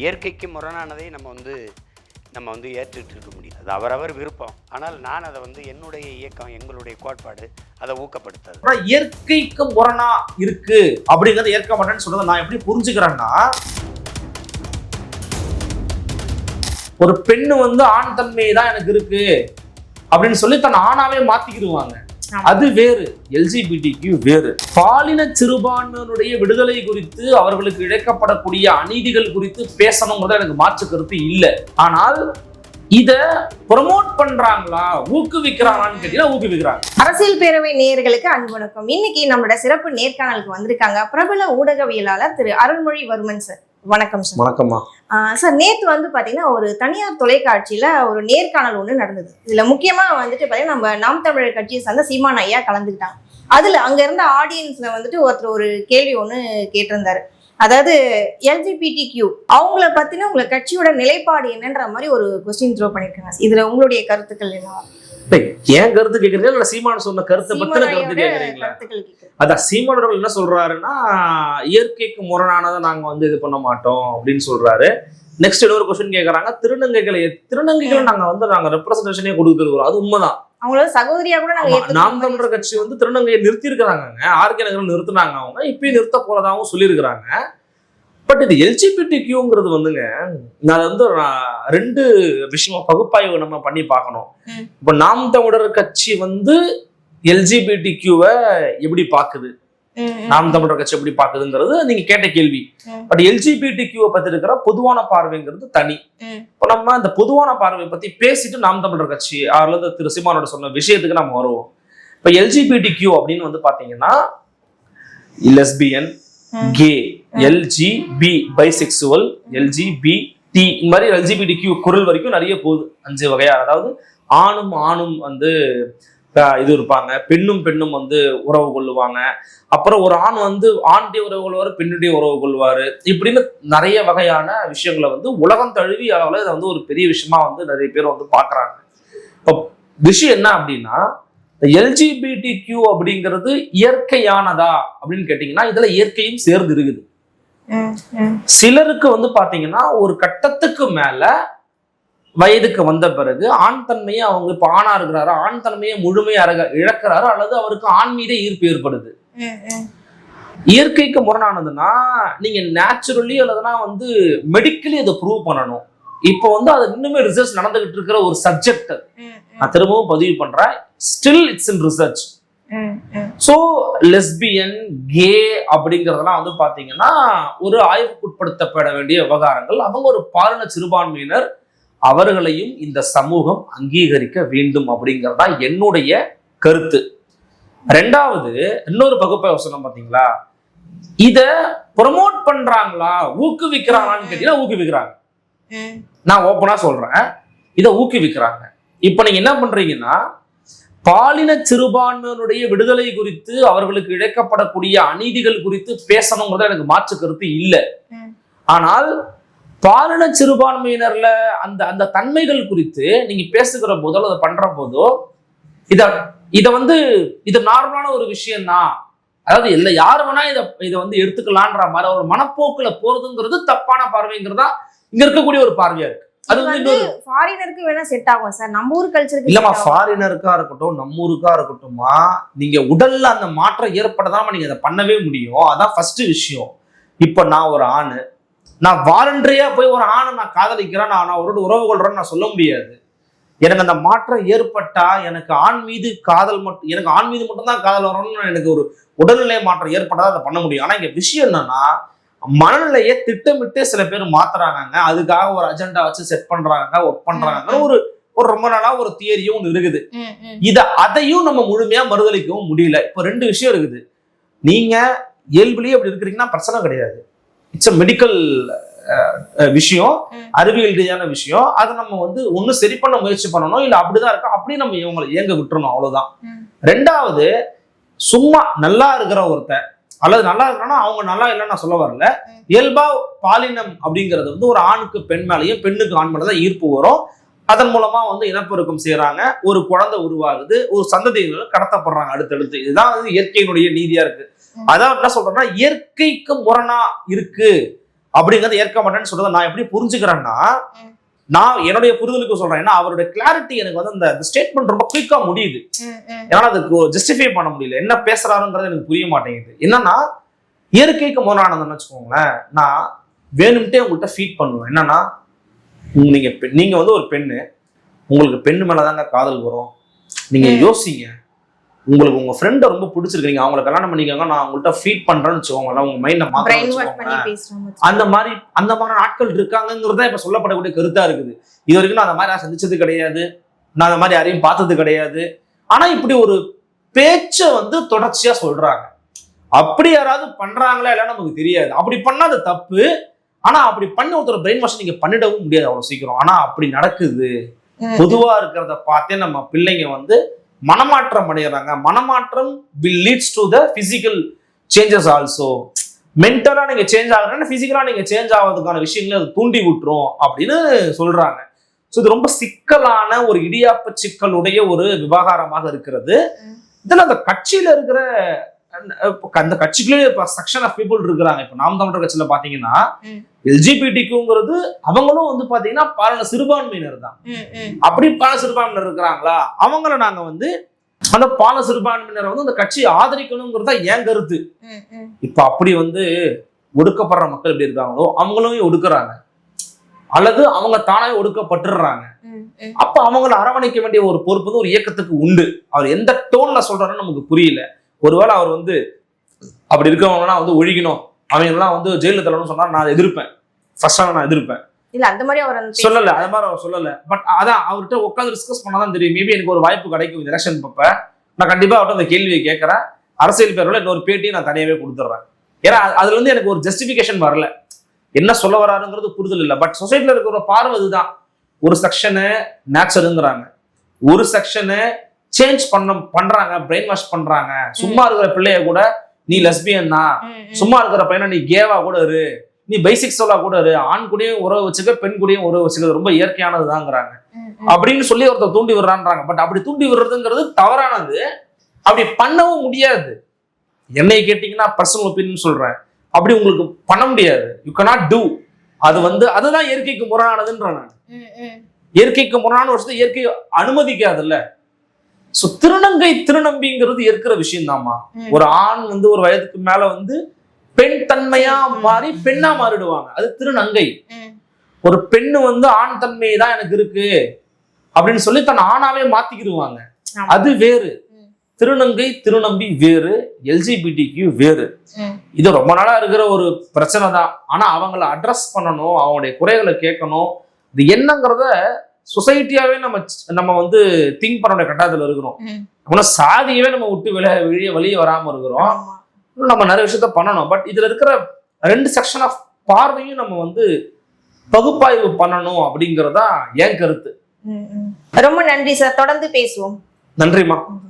இயற்கைக்கு முரணானதை நம்ம வந்து ஏற்றுட்டு இருக்க முடியாது. அது அவரவர் விருப்பம். ஆனால் நான் அதை வந்து என்னுடைய இயக்கம், எங்களுடைய கோட்பாடு அதை ஊக்கப்படுத்தாது. இயற்கைக்கு முரணா இருக்கு அப்படிங்கறத ஏற்க மாட்டேன்னு சொல்றதை நான் எப்படி புரிஞ்சுக்கிறேன்னா, ஒரு பெண்ணு வந்து ஆண் தன்மை தான் எனக்கு இருக்கு அப்படின்னு சொல்லி தன் ஆணாவே மாத்திக்கிடுவாங்க. அது வேறு. எல்ஜிபிடிக்கு வேறு. பாலின சிறுபான்மையினுடைய விடுதலை குறித்து, அவர்களுக்கு இழைக்கப்படக்கூடிய அநீதிகள் குறித்து பேசணுங்கிறத எனக்கு மாற்று கருத்து இல்லை. ஆனால் இத ப்ரமோட் பண்றாங்களா, ஊக்குவிக்கிறாங்களான்னு கேட்டீங்கன்னா ஊக்குவிக்கிறாங்க. அரசியல் பேரவை நேயர்களுக்கு அன்பு வணக்கம். இன்னைக்கு நம்மளோட சிறப்பு நேர்காணலுக்கு வந்திருக்காங்க பிரபல ஊடகவியலாளர் திரு அருள்மொழிவர்மன் சார். வணக்கம் சார். வணக்கம்மா. சார், நேற்று வந்து பாத்தீங்கன்னா ஒரு தனியார் தொலைக்காட்சியில ஒரு நேர்காணல் ஒன்று நடந்தது. இதுல முக்கியமா வந்துட்டு பாத்தீங்கன்னா நம்ம நாம் தமிழர் கட்சியை சார்ந்த சீமான் ஐயா கலந்துக்கிட்டாங்க. அதுல அங்க இருந்த ஆடியன்ஸ்ல வந்துட்டு ஒருத்தர் ஒரு கேள்வி ஒன்று கேட்டிருந்தாரு. அதாவது எல்ஜிபிடிக்யூ அவங்கள பத்தின உங்க கட்சியோட நிலைப்பாடு என்னன்ற மாதிரி ஒரு கொஸ்டின் த்ரோ பண்ணிருக்காங்க. இதுல உங்களுடைய கருத்துக்கள் என்ன? ஏன் கருத்து கேக்குறீங்களா இல்ல சீமான் சொன்ன கருத்தை பத்தின கருத்து கேக்குறீங்களா? அதான் சீமான் அவர்கள் என்ன சொல்றாருன்னா, இயற்கைக்கு முரணானதை நாங்க வந்து இது பண்ண மாட்டோம் அப்படின்னு சொல்றாரு. நெக்ஸ்ட் இன்னொரு கொஸ்டின் கேக்குறாங்க, திருநங்கைகளை நாங்க ரெப்ரசன்டேஷனே கொடுத்துருக்கோம். அது உண்மைதான். அவங்களோட சகோதரியா கூட நாம் தமிழர் கட்சி வந்து திருநங்கையை நிறுத்தி இருக்கிறாங்க. ஆர்கே நகரில் நிறுத்தினாங்க. அவங்க இப்பயும் நிறுத்த போறதாகவும் சொல்லியிருக்கிறாங்க. பட் இது எல்ஜிபிடிக்யூங்கிறது வந்துங்க, நான் வந்து ரெண்டு விஷயமா பகுப்பாய்வு நம்ம பண்ணி பார்க்கணும். இப்ப நாம் தமிழர் கட்சி வந்து எல்ஜிபிடிக்யூவை எப்படி பாக்குது, நாம் தமிழர் கட்சி எப்படி பாக்குதுங்கிறது நீங்க கேட்ட கேள்வி. பட் எல்ஜிபிடிக்யூவை பத்தி இருக்கிற பொதுவான பார்வைங்கிறது தனி. இப்ப நம்ம இந்த பொதுவான பார்வை பத்தி பேசிட்டு நாம் தமிழர் கட்சி அல்லது திரு சீமானோட சொன்ன விஷயத்துக்கு நம்ம வருவோம். இப்ப எல்ஜிபிடிக்யூ அப்படின்னு வந்து பாத்தீங்கன்னா lesbian, K, LGP, bisexual, LGBT, இந்த மாதிரி எல்ஜிபிடிக்யூ குரல் வரைக்கும் நிறைய போகுது. 5 வகையா. அதாவது ஆணும் வந்து இது இருப்பாங்க, பெண்ணும் வந்து உறவு கொள்ளுவாங்க. அப்புறம் ஒரு ஆண் வந்து ஆணுடைய உறவு கொள்வாரு, பெண்ணுடைய உறவு கொள்வாரு. இப்படின்னு நிறைய வகையான விஷயங்களை வந்து உலகம் தழுவி அளவுல இதை வந்து ஒரு பெரிய விஷயமா வந்து நிறைய பேர் வந்து பாக்குறாங்க. இப்போ விஷயம் என்ன அப்படின்னா, எல்ஜிபிடிக்யூ அப்படிங்கிறது இயற்கையானதா அப்படின்னு கேட்டீங்கன்னா இதுல இயற்கையும் சேர்ந்து இருக்குது. சிலருக்கு வந்து பாத்தீங்கன்னா ஒரு கட்டத்துக்கு மேல வயதுக்கு வந்த பிறகு ஆண் தன்மையை, அவங்க இப்ப ஆணா இருக்கிறாரு, ஆண் தன்மையை முழுமையா இழக்கிறாரு, அல்லது அவருக்கு ஆண் மீதே ஈர்ப்பு ஏற்படுது. இயற்கைக்கு முரணானதுன்னா நீங்க நேச்சுரலி அல்லதுன்னா வந்து மெடிக்கலி அதை ப்ரூவ் பண்ணணும். இப்போ வந்து அது இன்னுமே ரிசர்ச் நடந்துகிட்டு இருக்கிற ஒரு சப்ஜெக்ட். நான் திரும்பவும் பதிவு பண்றேன், still it's in research. So lesbian, K அப்படிங்கறதெல்லாம் வந்து பாத்தீங்கன்னா ஒரு ஆய்வுக்குட்படுத்தப்பட வேண்டிய விவகாரங்கள். அவங்க ஒரு பாலின சிறுபான்மையினர், அவர்களையும் இந்த சமூகம் அங்கீகரிக்க வேண்டும் அப்படிங்கறதா என்னுடைய கருத்து. ரெண்டாவது, இன்னொரு பகுப்பாய்வு சொன்னோம் பாத்தீங்களா, இத ப்ரமோட் பண்றாங்களா, ஊக்குவிக்கிறாங்களான்னு கேட்டீங்கன்னா ஊக்குவிக்கிறாங்க. நான் ஓப்பனா சொல்றேன், இதை ஊக்குவிக்கிறாங்க. இப்ப நீங்க என்ன பண்றீங்கன்னா, பாலின சிறுபான்மையினுடைய விடுதலை குறித்து, அவர்களுக்கு இழைக்கப்படக்கூடிய அநீதிகள் குறித்து பேசணுங்கிறத எனக்கு மாற்று கருத்து இல்லை. ஆனால் பாலின சிறுபான்மையினர்ல அந்த தன்மைகள் குறித்து நீங்க பேசுகிற போதோ அதை பண்ற போதோ இத வந்து இது நார்மலான ஒரு விஷயம் தான். அதாவது இல்ல யாரு வேணா இதை வந்து எடுத்துக்கலான்ற மாதிரி ஒரு மனப்போக்குல போறதுங்கிறது தப்பான பார்வைங்கிறதா இங்க இருக்கக்கூடிய ஒரு பார்வையா இருக்கு. அது வந்து ஃபாரினருக்கு வேணா செட் ஆகும் சார், நம்ம ஊர் கல்ச்சருக்கு இல்லமா. ஃபாரினருக்கா இருக்கட்டும், நம்ம ஊருக்கா இருக்கட்டும்மா, நீங்க உடல்ல அந்த மாற்றம் ஏற்படதாம நீங்க அதை பண்ணவே முடியும். அதான் ஃபர்ஸ்ட் விஷயம். இப்ப நான் ஒரு ஆணு, நான் வாலண்டரியா போய் ஒரு ஆணை நான் காதலிக்கிறேன், நான் அவரோட உறவு கொள்றேன்னு நான் சொல்ல முடியாது. எனக்கு அந்த மாற்றம் ஏற்பட்டா எனக்கு ஆண் மீது மட்டும்தான் காதல் வரணும்னு எனக்கு ஒரு உடல்நிலை மாற்றம் ஏற்பட்டா அதை பண்ண முடியும். ஆனா இங்க விஷயம் என்னன்னா, மனநிலையை திட்டமிட்டு சில பேர் மாத்துறாங்க. அதுக்காக ஒரு அஜெண்டா வச்சு செட் பண்றாங்க, ஒர்க் பண்றாங்க. ஒரு ரொம்ப நாளா ஒரு தியரியும் ஒன்று இருக்குது. அதையும் நம்ம முழுமையா மறுதளிக்கவும் முடியல. இப்ப 2 விஷயம் இருக்குது. நீங்க இயல்புலயே அப்படி இருக்கிறீங்கன்னா பிரச்சனை கிடையாது. இட்ஸ் அ மெடிக்கல் விஷயம், அறிவியல் ரீதியான விஷயம். அதை நம்ம வந்து ஒண்ணு சரி பண்ண முயற்சி பண்ணணும், இல்ல அப்படிதான் இருக்கா அப்படி நம்ம இவங்களை இயங்க விட்டுறணும், அவ்வளவுதான். ரெண்டாவது, சும்மா நல்லா இருக்கிற ஒருத்தர் அல்லது நல்லா இருக்கிறான்னா அவங்க நல்லா இல்லைன்னு நான் சொல்ல வரல. இயல்பா பாலினம் அப்படிங்கிறது வந்து ஒரு ஆணுக்கு பெண் மேலேயும் பெண்ணுக்கு ஆண் மேலே தான் ஈர்ப்பு வரும். அதன் மூலமா வந்து இனப்பெருக்கம் செய்யறாங்க, ஒரு குழந்தை உருவாகுது, ஒரு சந்ததிகள் கடத்தப்படுறாங்க அடுத்தடுத்து. இதுதான் வந்து இயற்கையினுடைய நீதியா இருக்கு. அதான் என்ன சொல்றேன்னா, இயற்கைக்கு முரணா இருக்கு அப்படிங்கறத ஏற்க மாட்டேன்னு சொல்றதை நான் எப்படி புரிஞ்சுக்கிறேன்னா, நான் என்னுடைய புரிதலுக்கு சொல்றேன். ஏன்னா அவருடைய கிளாரிட்டி எனக்கு வந்து அந்த ஸ்டேட்மெண்ட் ரொம்ப குயிக்கா முடியுது. ஏன்னா அதுக்கு ஜஸ்டிஃபை பண்ண முடியல, என்ன பேசுறாருங்கிறது எனக்கு புரிய மாட்டேங்குது. என்னன்னா இயற்கைக்கு முரணானதுன்னு வச்சுக்கோங்களேன், நான் வேணும்ட்டே உங்கள்கிட்ட ஃபீட் பண்ணுவேன். என்னன்னா நீங்க வந்து ஒரு பெண்ணு, உங்களுக்கு பெண்ணு மேலதாங்க காதல் வரும். நீங்க யோசிங்க, உங்களுக்கு உங்க ஃப்ரெண்டை ரொம்ப பிடிச்சிருக்கீங்க, அவங்களை கல்யாணம் பண்ணிக்கோங்க, நான் உங்கள்கிட்ட ஃபீட் பண்றேன்னு வச்சுக்கோங்களேன், உங்க மைண்ட மாத்த. அந்த மாதிரி ஆட்கள் இருக்காங்கிறதா இப்ப சொல்லப்படக்கூடிய கருத்தா இருக்குது. இது வரைக்கும் நான் அந்த மாதிரி நான் சந்திச்சது கிடையாது, நான் அந்த மாதிரி யாரையும் பார்த்தது கிடையாது. ஆனா இப்படி ஒரு பேச்சை வந்து தொடர்ச்சியா சொல்றாங்க. அப்படி யாராவது பண்றாங்களா இல்லைன்னு நமக்கு தெரியாது. அப்படி பண்ணா அது தப்பு. ஆனா அப்படி பண்ண ஒருத்தர் பிரெயின் வாஷ் நீங்க பண்ணிடவும் முடியாது அவ்வளவு சீக்கிரம். ஆனா அப்படி நடக்குது. பொதுவா இருக்கிறத பார்த்தே நம்ம பிள்ளைங்க வந்து மனமாற்றம் அடைகிறாங்க. மனமாற்றம் will leads to the physical changes also. மென்டலா நீங்க சேஞ்ச் ஆகுறேன்னா பிசிக்கலா நீங்க சேஞ்ச் ஆகிறதுக்கான விஷயங்களை அது தூண்டி விட்டுரும் அப்படின்னு சொல்றாங்க. ஸோ இது ரொம்ப சிக்கலான ஒரு இடியாப்ப சிக்கலுடைய ஒரு விவகாரமாக இருக்கிறது. இதுல அந்த கட்சியில இருக்கிற அந்த கட்சிக்குள்ளே செக்ஷன் ஆஃப் பீப்புள் இருக்கிறாங்க. இப்ப நாம் தமிழர் கட்சியில பாத்தீங்கன்னா எல்ஜிபிடிக்குங்கிறது அவங்களும் வந்து பாத்தீங்கன்னா பாலின சிறுபான்மையினர் தான். அப்படி பாலின சிறுபான்மையினர் இருக்கிறாங்களா, அவங்கள நாங்க வந்து அந்த பாலின சிறுபான்மையினரை வந்து அந்த கட்சி ஆதரிக்கணுங்கிறதா என் கருத்து. இப்ப அப்படி வந்து ஒடுக்கப்படுற மக்கள் எப்படி இருக்காங்களோ அவங்களும் ஒடுக்குறாங்க, அல்லது அவங்க தானாவே ஒடுக்கப்பட்டுறாங்க. அப்ப அவங்களை அரவணைக்க வேண்டிய ஒரு பொறுப்பு வந்து ஒரு இயக்கத்துக்கு உண்டு. அவர் எந்த டோன்ல சொல்றாருன்னு நமக்கு புரியல. ஒருவேளை அவர் வந்து அப்படி இருக்கவங்கன்னா வந்து ஒழிக்கணும், அவங்க எல்லாம் வந்து ஜெயில தள்ளணும்னு சொன்னா நான் எதிர்ப்பேன். ஃபர்ஸ்டா நான் எதிர்ப்பேன். இல்ல அந்த மாதிரி அவர் சொல்லல, அது மாதிரி அவர் சொல்லல. பட் அதான் அவர்கிட்ட உட்காந்து டிஸ்கஸ் பண்ணாதான் தெரியும். மேபி எனக்கு ஒரு வாய்ப்பு கிடைக்கும் இந்த எலெக்ஷன் பப்ப நான் கண்டிப்பா அவர்கிட்ட அந்த கேள்வியை கேட்கறேன். அரசியல் பேரோட இன்னொரு பேட்டியை நான் தனியாவே கொடுத்துட்றேன். ஏன்னா அதுல இருந்து எனக்கு ஒரு ஜஸ்டிபிகேஷன் வரல, என்ன சொல்ல வராருங்கிறது புரிதல் இல்லை. பட் சொசைட்டில இருக்கிற ஒரு பார்வை இதுதான். ஒரு செக்ஷனு நேச்சருங்கிறாங்க, ஒரு செக்ஷனு சேஞ்ச் பண்றாங்க, பிரெயின் வாஷ் பண்றாங்க. சும்மா இருக்கிற பிள்ளைய கூட நீ லெஸ்பியன் தான், சும்மா இருக்கிற பையனை நீ கேவா கூட இரு, நீ பைசெக்சுவலா கூட இரு, ஆண் கூடயும் உறவு வச்சுக்க, பெண் கூடயும் உறவு வச்சுக்கிறது ரொம்ப இயற்கையானதுதாங்கிறாங்க அப்படின்னு சொல்லி ஒருத்தர் தூண்டி விடுறான்றாங்க. பட் அப்படி தூண்டி விடுறதுங்கிறது தவறானது. அப்படி பண்ணவும் முடியாது. என்னை கேட்டீங்கன்னா பர்சனல் ஒப்பீனியன் சொல்றேன், அப்படி உங்களுக்கு பண்ண முடியாது. You cannot do. அது வந்து அதுதான் இயற்கைக்கு முரணானதுன்ற நான். இயற்கைக்கு முரணான வருஷத்தை இயற்கை அனுமதிக்காதுல்ல. சோ திருநங்கை திருநம்பிங்கிறது இருக்கிற விஷயம் தான்மா. ஒரு ஆண் வந்து ஒரு வயதுக்கு மேல வந்து பெண் தன்மையா மாறி பெண்ணா மாறிடுவாங்க, அது திருநங்கை. ஒரு பெண்ணு வந்து ஆண் தன்மை தான் எனக்கு இருக்கு அப்படின்னு சொல்லி தன் ஆணாவே மாத்திக்கிடுவாங்க, அது வேறு. திருநங்கை திருநம்பி வேறு, எல்ஜிபிடிக்கு வேறு. இது ரொம்ப நாளா இருக்கிற ஒரு பிரச்சனை தான். ஆனா அவங்களை அட்ரஸ் பண்ணணும், அவங்களுடைய குறைகளை கேட்கணும். இது என்னங்கிறத சொசைட்டியாவே நம்ம வந்து திங்க் பண்ண கட்டாயத்துல இருக்கிறோம். அப்படின்னா சாதியவே நம்ம விட்டு வெளியே வராம இருக்கிறோம். நம்ம நிறைய விஷயத்த பண்ணணும். பட் இதுல இருக்கிற 2 செக்ஷன் ஆஃப் பார்வையும் நம்ம வந்து பகுப்பாய்வு பண்ணணும் அப்படிங்கறதா என் கருத்து. ரொம்ப நன்றி சார், தொடர்ந்து பேசுவோம். நன்றிமா.